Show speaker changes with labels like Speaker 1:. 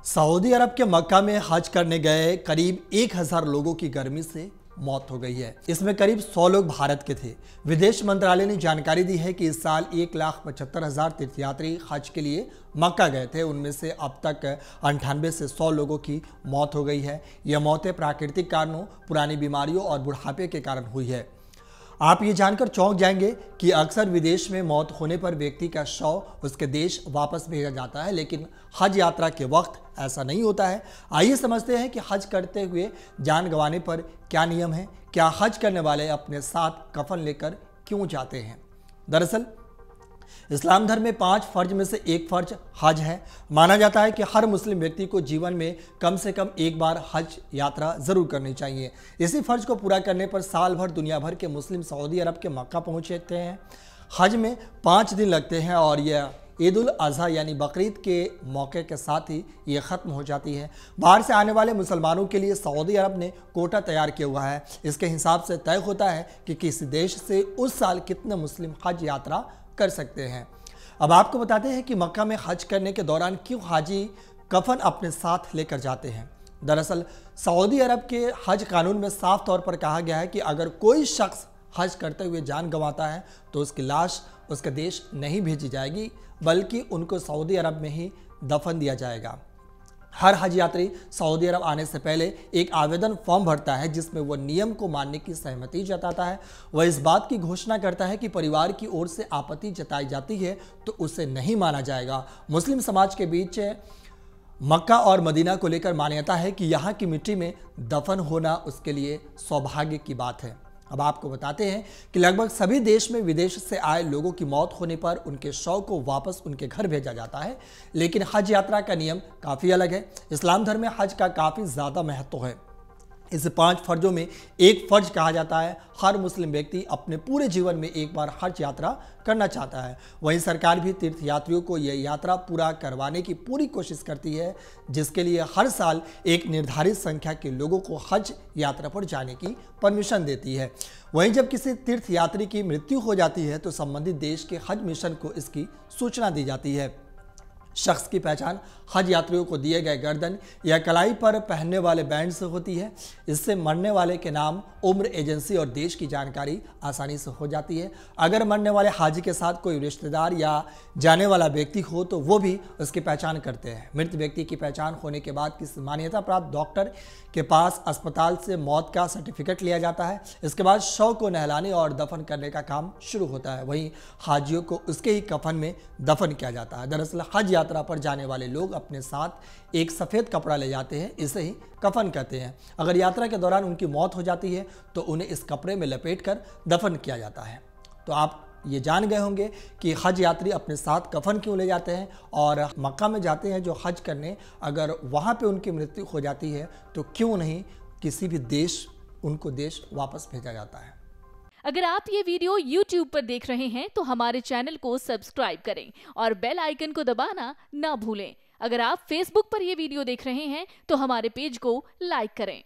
Speaker 1: Saudi अरब के मक्का में हज करने गए करीब 1000 लोगों की गर्मी से मौत हो गई है। इसमें करीब 100 लोग भारत के थे। विदेश मंत्रालय ने जानकारी दी है कि इस साल 1,75,000 तीर्थयात्री हज के लिए मक्का गए थे। उनमें से अब तक 98 से 100 लोगों की मौत हो गई है। यह मौतें प्राकृतिक कारणों, पुरानी बीमारियों और बुढ़ापे के कारण हुई है। आप ये जानकर चौंक जाएंगे कि अक्सर विदेश में मौत होने पर व्यक्ति का शव उसके देश वापस भेजा जाता है, लेकिन हज यात्रा के वक्त ऐसा नहीं होता है। आइए समझते हैं कि हज करते हुए जान गंवाने पर क्या नियम है। क्या हज करने वाले अपने साथ कफन लेकर क्यों जाते हैं? दरअसल इस्लाम धर्म में 5 फर्ज में से एक फर्ज हज है। माना जाता है कि हर मुस्लिम व्यक्ति को जीवन में कम से कम एक बार हज यात्रा जरूर करनी चाहिए। इसी फर्ज को पूरा करने पर साल भर दुनिया भर के मुस्लिम सऊदी अरब के मक्का पहुंचते हैं। हज में 5 दिन लगते हैं और यह ईद उल अजहा यानी बकरीद के मौके के साथ ही ये ख़त्म हो जाती है। बाहर से आने वाले मुसलमानों के लिए सऊदी अरब ने कोटा तैयार किया हुआ है। इसके हिसाब से तय होता है कि किसी देश से उस साल कितने मुस्लिम हज यात्रा कर सकते हैं। अब आपको बताते हैं कि मक्का में हज करने के दौरान क्यों हाजी कफन अपने साथ लेकर जाते हैं। दरअसल सऊदी अरब के हज कानून में साफ तौर पर कहा गया है कि अगर कोई शख्स हज करते हुए जान गंवाता है तो उसकी लाश उसके देश नहीं भेजी जाएगी, बल्कि उनको सऊदी अरब में ही दफन दिया जाएगा। हर हज यात्री सऊदी अरब आने से पहले एक आवेदन फॉर्म भरता है, जिसमें वह नियम को मानने की सहमति जताता है। वह इस बात की घोषणा करता है कि परिवार की ओर से आपत्ति जताई जाती है तो उसे नहीं माना जाएगा। मुस्लिम समाज के बीच मक्का और मदीना को लेकर मान्यता है कि यहाँ की मिट्टी में दफन होना उसके लिए सौभाग्य की बात है। अब आपको बताते हैं कि लगभग सभी देश में विदेश से आए लोगों की मौत होने पर उनके शव को वापस उनके घर भेजा जाता है, लेकिन हज यात्रा का नियम काफ़ी अलग है। इस्लाम धर्म में हज का काफ़ी ज़्यादा महत्व है। इस 5 फर्जों में एक फर्ज कहा जाता है। हर मुस्लिम व्यक्ति अपने पूरे जीवन में एक बार हज यात्रा करना चाहता है। वहीं सरकार भी तीर्थयात्रियों को यह यात्रा पूरा करवाने की पूरी कोशिश करती है, जिसके लिए हर साल एक निर्धारित संख्या के लोगों को हज यात्रा पर जाने की परमिशन देती है। वहीं जब किसी तीर्थयात्री की मृत्यु हो जाती है तो संबंधित देश के हज मिशन को इसकी सूचना दी जाती है। शख्स की पहचान हज यात्रियों को दिए गए गर्दन या कलाई पर पहनने वाले बैंड से होती है। इससे मरने वाले के नाम, उम्र, एजेंसी और देश की जानकारी आसानी से हो जाती है। अगर मरने वाले हाजी के साथ कोई रिश्तेदार या जाने वाला व्यक्ति हो तो वो भी उसकी पहचान करते हैं। मृत व्यक्ति की पहचान होने के बाद किसी मान्यता प्राप्त डॉक्टर के पास अस्पताल से मौत का सर्टिफिकेट लिया जाता है। इसके बाद शव को नहलाने और दफन करने का काम शुरू होता है। वहीं हाजियों को उसके ही कफन में दफन किया जाता है। दरअसल हज यात्रा पर जाने वाले लोग अपने साथ एक सफ़ेद कपड़ा ले जाते हैं, इसे ही कफन कहते हैं। अगर यात्रा के दौरान उनकी मौत हो जाती है तो उन्हें इस कपड़े में लपेटकर दफन किया जाता है। तो आप ये जान गए होंगे कि हज यात्री अपने साथ कफन क्यों ले जाते हैं और मक्का में जाते हैं जो हज करने, अगर वहाँ पे उनकी मृत्यु हो जाती है तो क्यों नहीं किसी भी देश उनको देश वापस भेजा जाता है।
Speaker 2: अगर आप ये वीडियो YouTube पर देख रहे हैं तो हमारे चैनल को सब्सक्राइब करें और बेल आइकन को दबाना ना भूलें। अगर आप Facebook पर ये वीडियो देख रहे हैं तो हमारे पेज को लाइक करें।